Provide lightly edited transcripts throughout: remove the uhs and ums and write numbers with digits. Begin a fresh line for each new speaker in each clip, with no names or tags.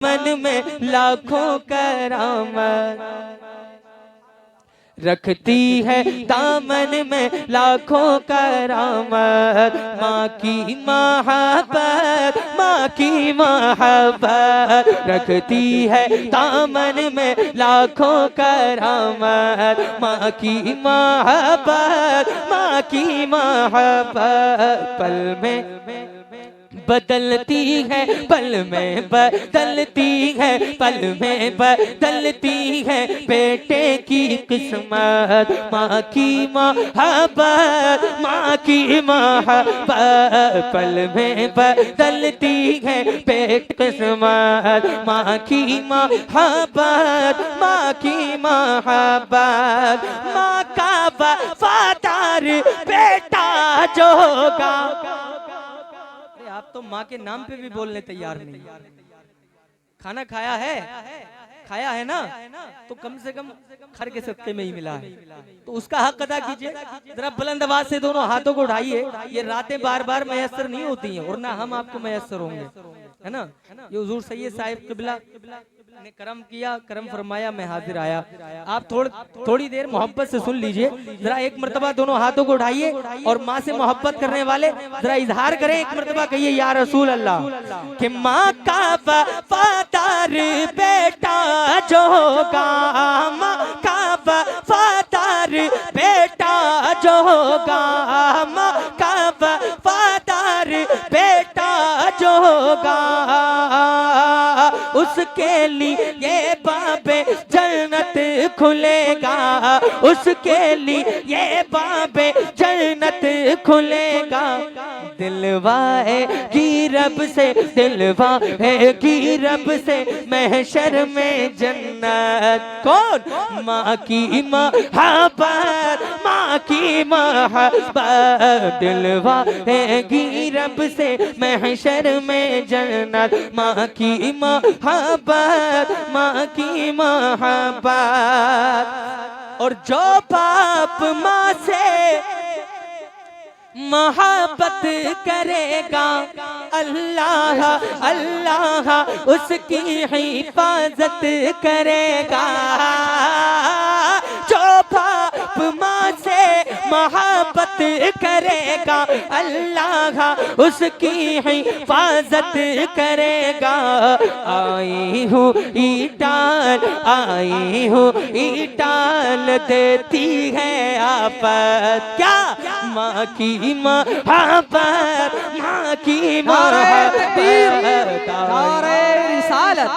मन में लाखों करामत रखती है, दामन में लाखों करामत। माँ की मोहब्बत, माँ की मोहब्बत रखती है, दामन में लाखों करामत। माँ की मोहब्बत, माँ की मोहब्बत पल में बदलती है, पल में बदलती है, पल में बदलती है बेटे की किस्मत। माँ की मोहब्बत, माँ की मोहब्बत पल में बदलती है बेटे की किस्मत। माँ की मोहब्बत, माँ की मोहब्बत। माँ का वफादार बेटा जो होगा। आप तो माँ के नाम पे भी बोलने तैयार नहीं। खाना खाया है, खाया है ना, तो कम से कम खर के सत्ते में ही मिला है, तो उसका हक अदा कीजिए। जरा बुलंद आवाज से दोनों हाथों को उठाइए। ये रातें बार बार मैसर नहीं होती हैं, और ना हम आपको मैसर होंगे, है ना। ये हुजूर सैयद साहिब किबला ने करम किया, करम फरमाया, मैं हाजिर आया। आप थोड़ी देर मोहब्बत से सुन लीजिए। जरा एक मर्तबा दोनों हाथों को उठाइए और माँ से मोहब्बत करने वाले जरा इजहार करें। एक मर्तबा कहिए या रसूल अल्लाह, कि माँ का वफादार बेटा जो होगा, माँ का वफादार बेटा जो होगा, माँ का वफादार बेटा जो होगा, उसके लिए बाबे जन्नत खुलेगा, उसके लिए बाबे जन्नत खुलेगा। दिलवाए की रब से, दिलवाए की रब से महशर में जन्नत। कौन? माँ की मोहब्बत, माँ की मोहब्बत दिलवाए की रब से महशर में जन्नत। माँ की मोहब्बत, माँ की मोहब्बत। और जो बाप माँ से मोहब्बत करेगा, अल्लाह अल्लाह उसकी हिफाजत करेगा। जो बाप माँ से मोहब्बत करेगा, अल्लाह उसकी हिफाजत करेगा। आई हूँ ईटाल, आई हूँ ईटाल देती है आफत। क्या? माँ की मोहब्बत, माँ की मोहब्बत।
नारे रिसालत,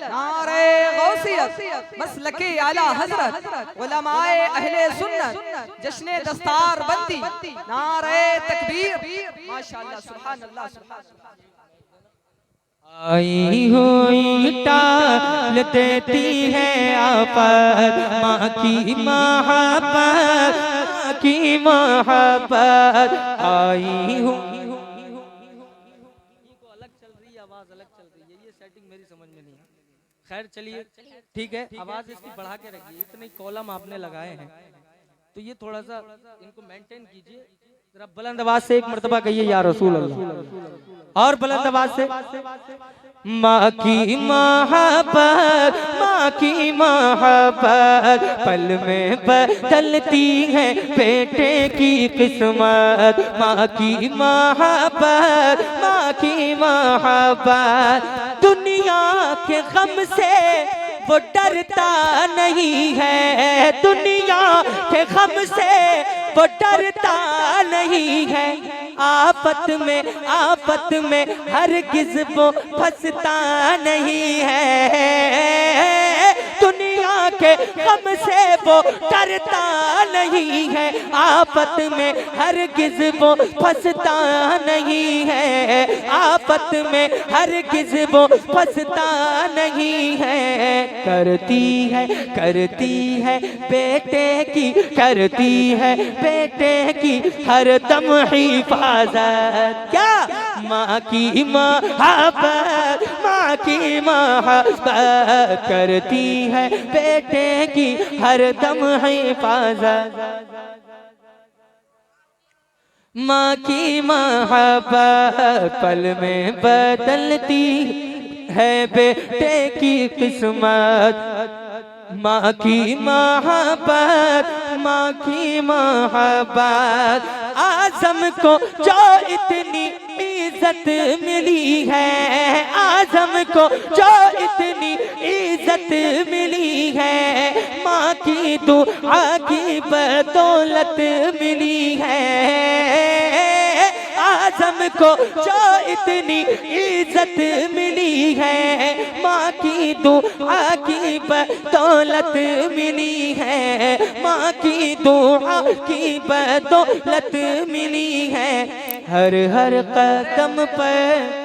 नारे गौसियत, मसलके आला हजरत, उलमाए अहले सुन्नत, जश्ने दस्तार बंदी, नारे तकबीर, माशाअल्लाह, सुभान अल्लाह, सुभान अल्लाह।
आई हुई टाल देती है आफत, माँ की मोहब्बत, माँ की मोहब्बत। आई हूँ अलग चल रही है, आवाज अलग चल रही है, ये सेटिंग मेरी समझ में नहीं है। खैर चलिए ठीक है, आवाज इसकी बढ़ा के रखिए। इतने कॉलम आपने लगाए हैं तो ये थोड़ा सा इनको मेंटेन कीजिए। जरा बुलंद आवाज से एक मर्तबा कहिए या रसूल अल्लाह, और बुलंद आवाज से। माँ की मोहब्बत, माँ की मोहब्बत पल में बदलती है बेटे की किस्मत। माँ की मोहब्बत, माँ की मोहब्बत। दुनिया के गम से वो डरता नहीं है, दुनिया के गम से वो डरता नहीं है। आफत में हरगिज़ वो फंसता नहीं है। दुनिया के गम से वो डरता नहीं है, आफत में हरगिज़ वो फंसता नहीं है। आफत में हरगिज़ वो फंसता नहीं है। करती है बेटे की, करती है बेटे की हर दम हिफाजत। क्या? माँ की मोहब्बत, माँ की मोहब्बत करती है बेटे की हर दम हिफाजत। माँ की मोहब्बत पल में बदलती है बेटे की किस्मत, माँ की मोहब्बत, माँ की मोहब्बत। आज़म को जो इतनी इज्जत मिली है, आज़म को जो इतनी इज्जत मिली है, माँ की दुआ की बदौलत मिली है। आज़म को जो इतनी इज्जत मिली है, माँ की दुआ की बदौलत मिली है, माँ की दुआ की बदौलत मिली है। हर हर कदम पर।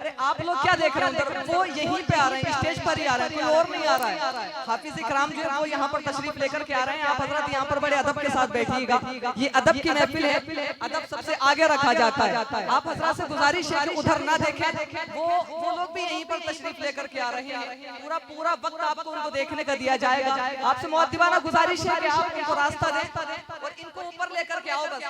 अरे आप लोग क्या देख रहे हैं उधर? वो यहीं पे आ रहे हैं, स्टेज पर ही आ रहे हैं, कोई और नहीं आ रहा है। हाफिज इकराम जो है वो यहाँ पर तशरीफ लेकर के आ रहे हैं। आप हजरत यहाँ पर बड़े अदब के साथ बैठिएगा। ये अदब की महफिल है, अदब सबसे आगे रखा जाता है। आप हजरत से गुजारिश है कि उधर ना देखें, वो लोग भी यहीं पर तशरीफ लेकर के आ रहे हैं। पूरा वक्त आपको उनको देखने का दिया जाएगा। आपसे मुअद्दिबाना गुजारिश है कि आप इनको रास्ता दें और इनको ऊपर लेकर के आओ। बस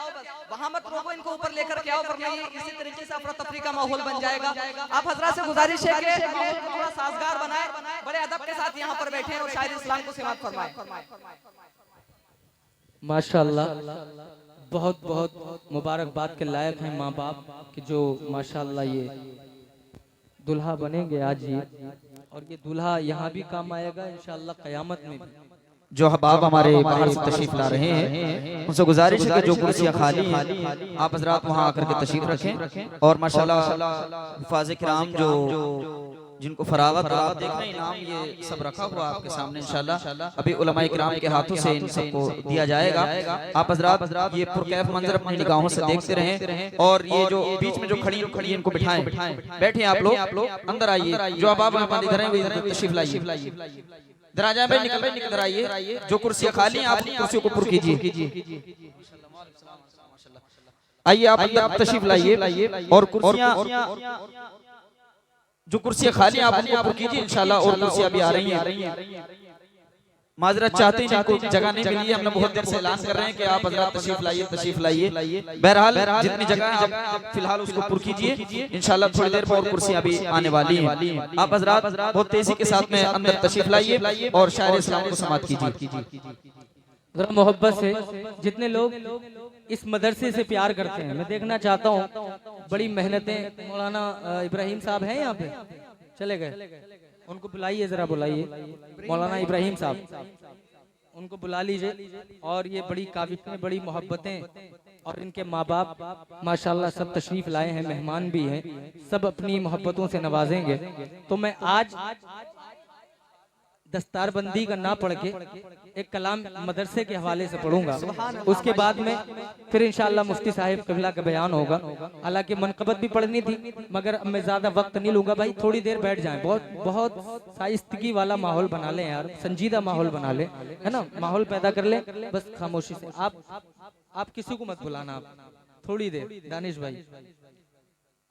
वहाँ मत रोको, इनको ऊपर लेकर के आओ, वरना ये इसी तरीके से अफरा तफरी का माहौल बन जाएगा। आप हजरत से गुजारिश है कि माहौल को थोड़ा साजगार बनाए, बड़े अदब के साथ यहाँ पर बैठे और शायद इस्लाम को समाप्त फरमाए।
माशाअल्लाह, बहुत बहुत मुबारकबाद के लायक हैं माँ बाप कि जो माशाअल्लाह ये दुल्हा बनेंगे आज ये, और ये दुल्हा यहाँ भी काम आएगा इंशाअल्लाह क़यामत में भी।
जो अहबाब हमारे बाहर से तशरीफ ला रहे हैं उनसे गुजारिश है कि जो कुर्सियाँ खाली हैं आप हजरात वहाँ आकर के तशरीफ रखें। और माशाल्लाह हुफ़ाज़ किराम जो जिनको फरागत देख रहे हैं, इनाम ये सब रखा हुआ आपके सामने इंशाल्लाह अभी उलमाए किराम के हाथों से इन सबको दिया जाएगा। आप हजरात ये पुरकैफ मंजर अपनी निगाहों से देखते रहें। और ये जो बीच में जो खड़ी इनको बिठाएं, बैठे आप लोग अंदर आइए। जो अहबाब मेहमान इधर हैं वो तशरीफ लाइए, दराजा में निकल आइए। जो कुर्सियाँ खाली हैं आप कुर्सियों को पुर कीजिए। आइए आप अंदर तशरीफ लाइए और कुर्सियाँ जो कुर्सियाँ खाली हैं आप उनको पुर कीजिए इंशाल्लाह। और कुर्सियाँ भी आ रही हैं। माजरत चाहते हैं जिनको जगह नहीं मिली है, हमने बहुत देर से ऐलान कर रहे हैं कि आप हजरात तशरीफ लाइए। बहरहाल जितनी जगह है आप फिलहाल उसको पुर कीजिए इंशाल्लाह। थोड़ी देर पर और कुर्सियाँ भी आने वाली हैं। आप हजरात बहुत तेजी के साथ में अंदर तशरीफ लाइए और शायर इस्लाम को समाप्त कीजिए।
जरा मोहब्बत से जितने लोग इस मदरसे से प्यार करते हैं, मैं देखना चाहता हूँ बड़ी मेहनतें। मौलाना इब्राहिम साहब हैं यहाँ पे, चले गए, उनको बुलाइए, जरा बुलाइए मौलाना इब्राहिम साहब, उनको बुला लीजिए। और ये बड़ी काफिलें, बड़ी मोहब्बतें और इनके माँ बाप माशाल्लाह सब तशरीफ लाए हैं, मेहमान भी हैं, सब अपनी मोहब्बतों से नवाजेंगे। तो मैं आज दस्तारबंदी का ना पढ़ के एक कलाम मदरसे के हवाले से पढ़ूंगा, उसके बाद में फिर इंशाअल्लाह मुफ्ती साहिब क़िबला का बयान होगा। हालांकि मनक़बत भी पढ़नी थी मगर अब मैं ज़्यादा वक्त नहीं लूँगा। भाई थोड़ी देर बैठ जाएं, बहुत शाइस्तगी वाला माहौल बना लें यार, संजीदा माहौल बना लें, है ना, माहौल पैदा कर लें बस खामोशी से। आप किसी को मत बुलाना, आप थोड़ी देर। दानिश भाई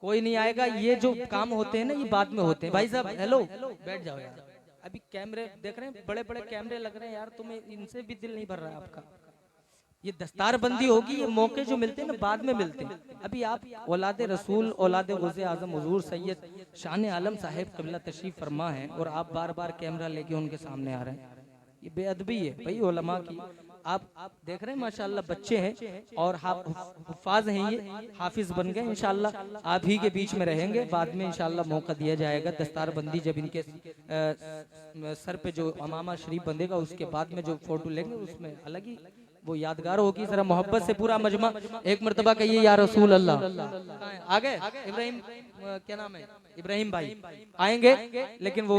कोई नहीं आएगा, ये जो काम होते हैं ना ये बाद में होते हैं। भाई साहब हेलो, बैठ जाओ यार, अभी कैमरे देख रहे हैं, बड़े बड़े कैमरे लग रहे हैं यार, तुम्हें इनसे भी दिल नहीं भर रहा है आपका। ये दस्तारबंदी होगी, ये मौके जो मिलते हैं ना बाद में मिलते हैं। अभी आप औलादे रसूल, औलादे गौसे आजम हुजूर सैयद शान आलम साहिब क़िबला तशरीफ फरमा है और आप बार बार कैमरा लेके उनके सामने आ रहे हैं, ये बेअदबी है भाई उलमा की। आप देख रहे हैं माशाल्लाह बच्चे हैं और हुफ़ाज़ हैं, ये हाफिज बन गए इंशाल्लाह। आप ही के बीच में रहेंगे, बाद में इंशाल्लाह मौका दिया जाएगा। दस्तारबंदी जब इनके सर पे जो अमामा शरीफ बंधेगा उसके बाद में जो फोटो लेंगे उसमें अलग ही वो यादगार होगी। जरा मोहब्बत से पूरा मजमा एक मरतबा कहिए या रसूल अल्लाह। आ गए इब्राहिम, क्या नाम है, इब्राहिम भाई आएंगे, लेकिन वो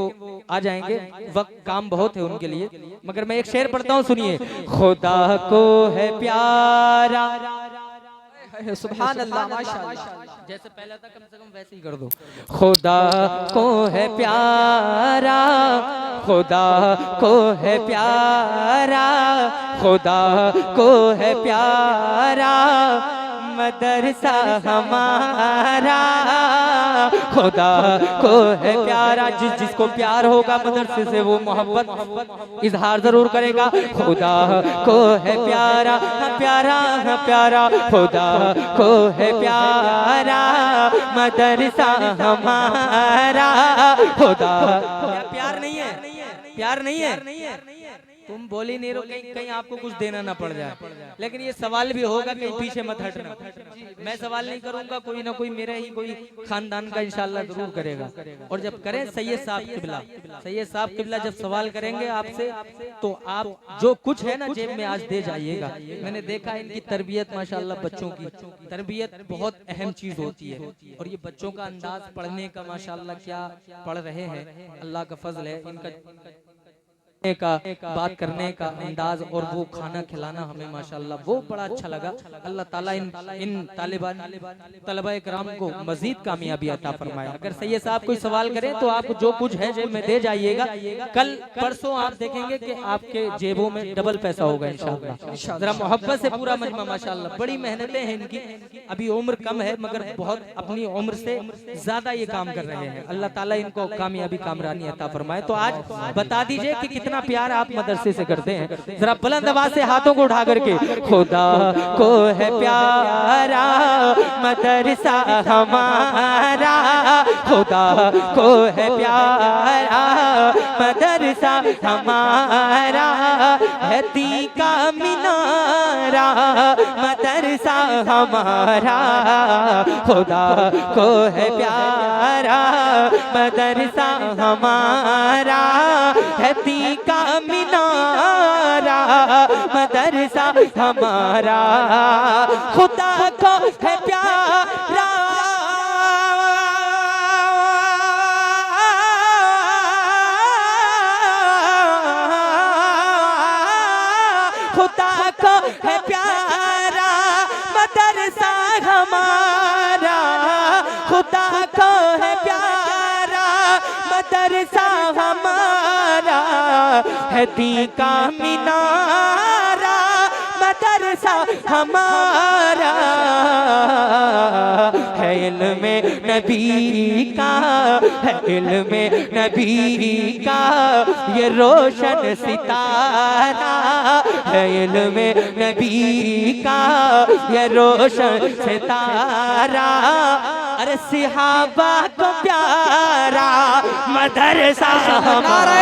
आ जाएंगे, वक्त काम बहुत है उनके लिए। मगर मैं एक शेर पढ़ता हूँ, सुनिए। खुदा को है प्यारा,
सुभान अल्लाह, माशाअल्लाह,
जैसे पहला था कम से कम वैसे ही कर दो। खुदा को है प्यारा, खुदा को है प्यारा, खुदा को है प्यारा, मदरसा हमारा, खुदा को है प्यारा। जिसको प्यार होगा मदरसे से वो मोहब्बत इजहार जरूर करेगा। खुदा को है प्यारा, प्यारा प्यारा, खुदा को है प्यारा मदरसा हमारा, खुदा। प्यार नहीं है, प्यार नहीं है। तुम बोल ही नहीं रहो, कहीं आपको कुछ देना ना पड़ जाए। लेकिन ये सवाल भी होगा, कहीं पीछे मत हटना। मैं सवाल नहीं करूंगा, कोई ना कोई मेरा ही कोई खानदान का इंशाल्लाह जरूर करेगा। और जब करें सैयद साहब किबला जब सवाल करेंगे आपसे, तो आप जो कुछ है ना जेब में आज दे जाइएगा। मैंने देखा इनकी तरबियत, माशाल्लाह बच्चों की तरबियत बहुत अहम चीज होती है। और ये बच्चों का अंदाज पढ़ने का माशाल्लाह क्या पढ़ रहे हैं, अल्लाह का फजल है। इनका का बात करने का अंदाज और वो खाना खिलाना हमें माशाल्लाह वो बड़ा अच्छा लगा। अल्लाह ताला इन तलबा कराम को मजीद कामयाबी अता फरमाए। अगर सैयद साहब कोई सवाल करें तो आप जो कुछ है जेब में दे जाइएगा। कल परसों आप देखेंगे कि आपके जेबों में डबल पैसा होगा इंशाल्लाह। जरा मोहब्बत से पूरा मजमा माशाल्लाह, बड़ी मेहनतें हैं इनकी। अभी उम्र कम है मगर बहुत अपनी उम्र से ज्यादा ये काम कर रहे हैं। अल्लाह ताला इनको कामयाबी कामरानी अता फरमाए। तो आज बता दीजिए कि कितना प्यार आप मदरसे से करते हैं। जरा बुलंद आवाज से हाथों को उठा करके, खुदा को है प्यारा मदरसा हमारा, खुदा को है प्यारा मदरसा हमारा, है तीका मीनारा मदरसा हमारा, खुदा को है प्यारा मदरसा हमारा, है तीका मीनारा मदरसा हमारा, खुदा को है प्यारा खुदा को है प्यारा मदरसा हमारा, खुदा को है प्यारा मदरसा हमारा, है तीका मीनारा मदरसा हमारा, है इल्म नबी का, है इल्म नबी का ये रोशन सितारा, है इल्म नबी का ये रोशन सितारा, अरे सिहाबा को प्यारा मदरसा हमारा,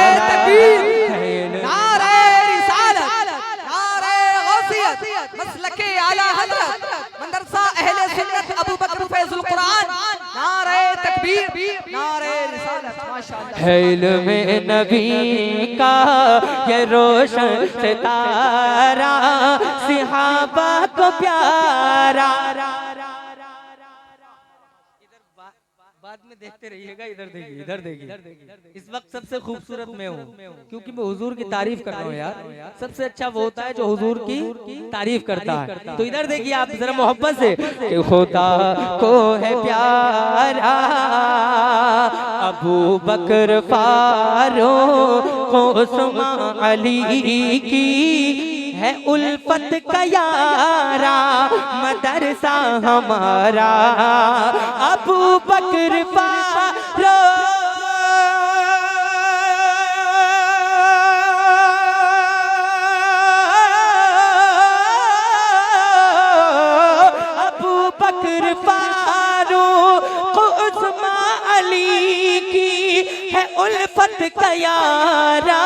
मसलके आला हज़रत मदरसा अहले सुन्नत अबू बकर फैजुल कुरान, नारे तकबीर, नारे रिसालत, माशाअल्लाह।
है इल्म नबी का ये रोशन सितारा, सिहाबा को प्यारा। बाद में देखते रहिएगा, इधर देखिए, इधर देखिए। इस वक्त सबसे खूबसूरत मैं हूँ क्योंकि मैं हुजूर की तारीफ कर रहा हूँ यार। सबसे अच्छा वो होता है जो हुजूर की तारीफ करता है। तो इधर देखिए आप जरा मोहब्बत से, कि खुदा को है प्यारा अबू बकर फारूक उस्मान अली की, है उल्फत का यारा मदरसा हमारा, अबू बकर फारूक अबू बकर फारूक उस्मान अली की, है उल्फत का यारा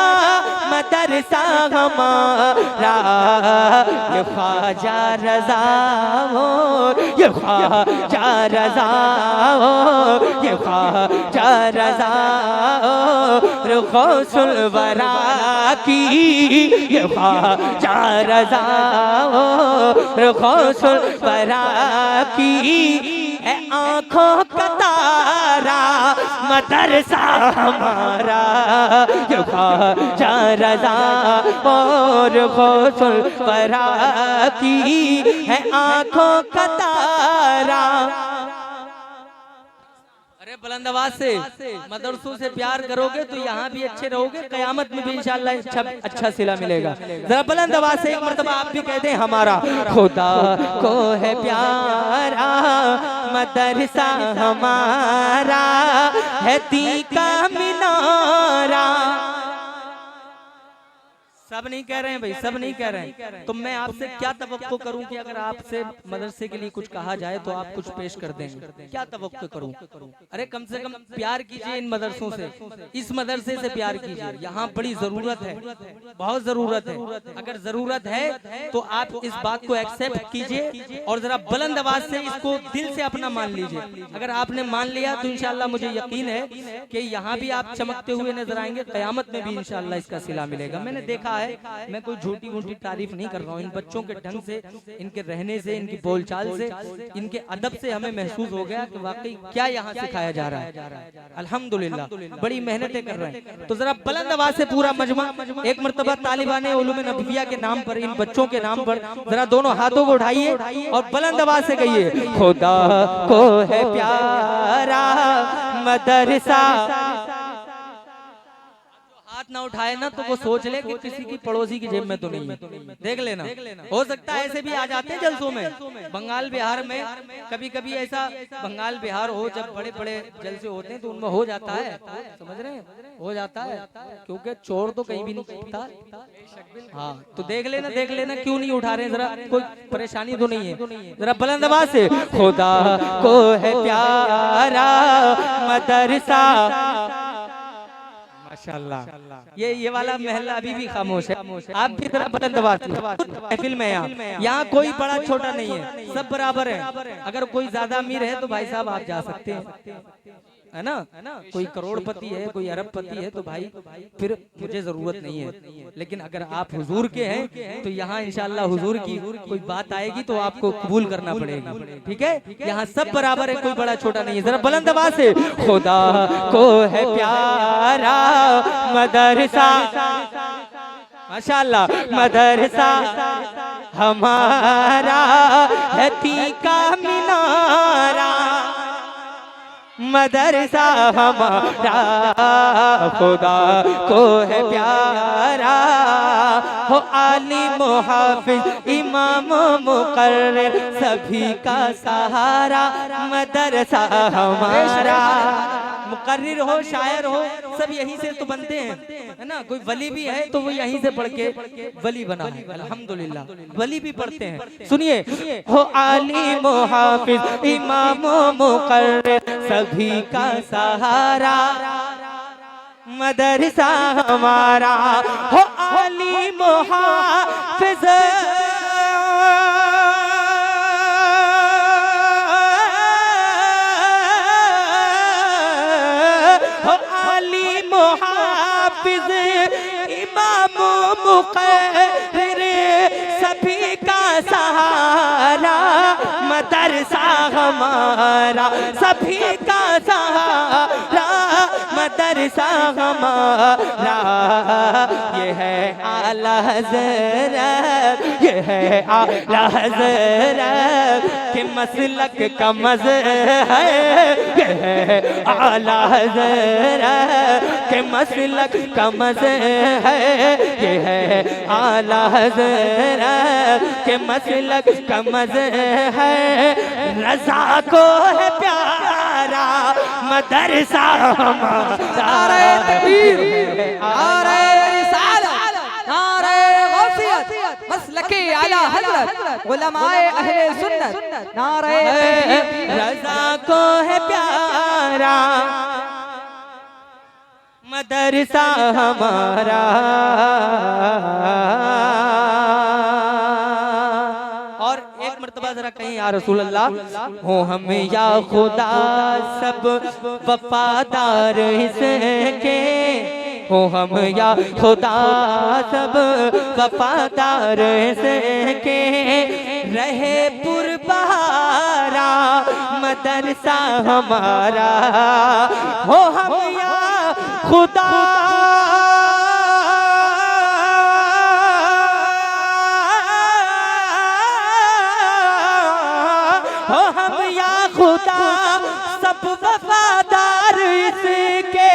मदरसा हमारा, ये ख्वाजा रज़ा हो, ये ख्वाजा रज़ा हो, ये ख्वाजा रज़ा हो गौसुल वरा की, ये ख्वाजा रज़ा हो गौसुल वरा की, है आँखों का तारा मदरसा हमारा, ये ख्वाजा रज़ा और गौसुल वरा की, है आँखों का तारा। अरे बुलंद बुलंद आवाज से मदरसों से प्यार करोगे तो यहाँ भी अच्छे रहोगे, कयामत में भी इंशाल्लाह अच्छा सिला मिलेगा। जरा बुलंद आवाज से एक मर्तबा आप भी कहते हैं, हमारा खुदा को है प्यारा मदरसा हमारा है ती का मीनारा। सब नहीं कह रहे हैं भाई, सब नहीं कह रहे हैं। तो मैं आपसे क्या तवक्को करूं कि अगर आपसे मदरसे के लिए कुछ कहा जाए तो आप कुछ पेश कर देंगे? क्या तवक्को करूं? अरे कम से कम प्यार कीजिए इन मदरसों से, इस मदरसे से प्यार कीजिए। यहाँ बड़ी जरूरत है, बहुत जरूरत है। अगर जरूरत है तो आप इस बात को एक्सेप्ट कीजिए और जरा बुलंद आवाज से इसको दिल से अपना मान लीजिए। अगर आपने मान लिया तो इंशाल्लाह मुझे यकीन है कि यहाँ भी आप चमकते हुए नजर आएंगे, कयामत में भी इंशाल्लाह इसका सिला मिलेगा। मैंने देखा है, मैं कोई झूठी मूठी तारीफ नहीं कर रहा हूँ, इन बच्चों के ढंग से, इनके रहने से, इनकी बोलचाल से, इनके अदब से हमें महसूस हो गया कि वाकई क्या यहाँ सिखाया जा रहा है। अल्हम्दुलिल्लाह बड़ी मेहनतें कर रहे हैं। तो जरा बुलंद आवाज से पूरा मजमा एक मर्तबा तालिबाने उलूम नबविया के नाम पर, इन बच्चों के नाम पर जरा दोनों हाथों को उठाइए और बुलंद आवाज से कहिए, खुदा को है प्यारा मदरसा। हाथ ना उठाए ना तो वो सोच ले कि किसी की पड़ोसी की जेब में तो नहीं है। देख लेना, हो सकता है ऐसे भी आ जाते हैं जलसों में। बंगाल बिहार में कभी कभी ऐसा, बंगाल बिहार हो जब बड़े बड़े जलसे होते हैं तो उनमें हो जाता है, समझ रहे हैं, हो जाता है, क्योंकि चोर तो कहीं भी नहीं छुपता। हाँ तो देख लेना, देख लेना क्यों नहीं उठा रहे, जरा कोई परेशानी तो नहीं है। जरा बुलंद आवाज से, खुदा को है प्यारा मदरसा। माशाल्लाह, ये वाला महल्ला अभी भी खामोश है। आप भी जरा बुलंद आवाज से, महफिल में यहाँ कोई बड़ा छोटा नहीं है, सब बराबर है। अगर कोई ज्यादा अमीर है तो भाई साहब आप जा सकते हैं, है ना। कोई करोड़पति है, कोई अरबपति है तो भाई फिर मुझे जरूरत नहीं है। लेकिन अगर आप हुजूर के हैं तो यहाँ इंशाल्लाह हुजूर की कोई बात आएगी तो आपको कबूल करना पड़ेगी, ठीक है। यहाँ सब बराबर है, कोई बड़ा छोटा नहीं है। जरा बुलंद आवाज से, खुदा को है प्यारा मदरसा। माशाल्लाह, मदरसा हमारा है ती का मीनारा, मदरसा हमारा खुदा को है प्यारा। हो आलिम हाफिज इमाम मुकर्रिर सभी का सहारा, मदरसा हमारा। मुकर्रिर हो, शायर हो, सब यहीं से तो बनते हैं, है ना। कोई वली भी है तो वो यहीं से पढ़ के वली बना है, अल्हम्दुलिल्लाह। वली भी पढ़ते हैं। सुनिए, हो आलिम हाफिज इमाम मुकर्रिर सभी का सहारा, मदरसा हमारा। हो आलिम हाफिज हाफिज इमाम मुकर्रिर सभी का सहारा, मदरसा हमारा सभी का सहारा, मदरसा हमारा। ये है आला हज़रत, ये है आला हज़रत के मसलक का मज़हब है, ये है आला हज़रत के मसलक का मज़हब है, ये है आला हज़रत के मसलक का मज़हब है। रज़ा को है प्यारा मदरसा हमारा।
नारे तकबीर, नारे रिसालत, नारे गौसियत, मसलके आला हज़रत, उलमाए अहले सुन्नत, नारे तकबीर।
रज़ा को है प्यारा मदरसा हमारा। और एक मर्तबा जरा कहीं, या रसूल अल्लाह हो हम या खुदा सब वफादार इसके, हो हम या खुदा सब वफादार इसके, रहे पुरबहारा मदरसा हमारा। हो हम या खुदा हो हम या खुदा सब सब वफादार इसके,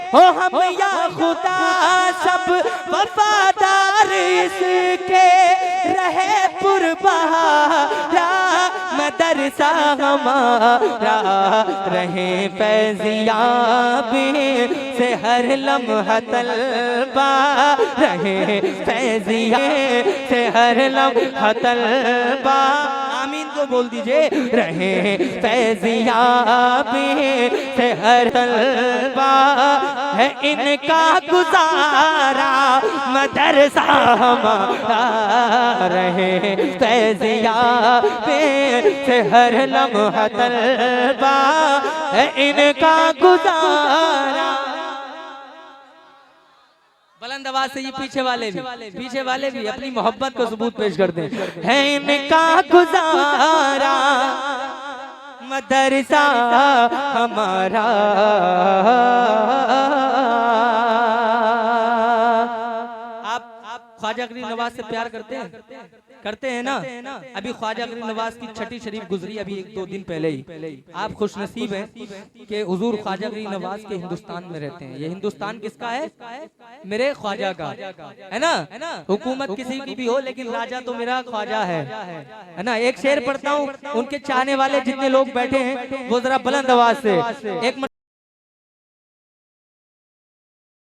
हो हम या खुदा सब वफादार इसके, रहे पुरबहारा मदरसा हमारा, रहे फैज़ियाब से हर लम्हा तलबा, रहे फैज़ियाब से हर लम्हा तलबा। आमीन को बोल दीजिए। रहे फैज़ियाब से हर तलबा, है इनका गुजारा मदरसा हमारा, रहे फैज़ियाब से हर लम्हा तलबा, है इनका गुजारा। बुलंद आवाज से ये पीछे वाले भी अपनी मोहब्बत को सबूत पेश करते हैं। है इनका गुजारा मदरसा हमारा। आप ख्वाजा गरीब नवाज से प्यार करते हैं ना? अभी ख्वाजा गरीब नवाज की छठी शरीफ गुजरी अभी 1-2 दिन पहले ही। आप खुशनसीब हैं कि हुजूर ख्वाजा गरीब नवाज के हिंदुस्तान में रहते हैं। ये हिंदुस्तान किसका है? मेरे ख्वाजा का है ना। हुकूमत किसी की भी हो लेकिन राजा तो मेरा ख्वाजा है ना। एक शेर पढ़ता हूँ, उनके चाहने वाले जितने लोग बैठे हैं वो जरा बुलंद आवाज से एक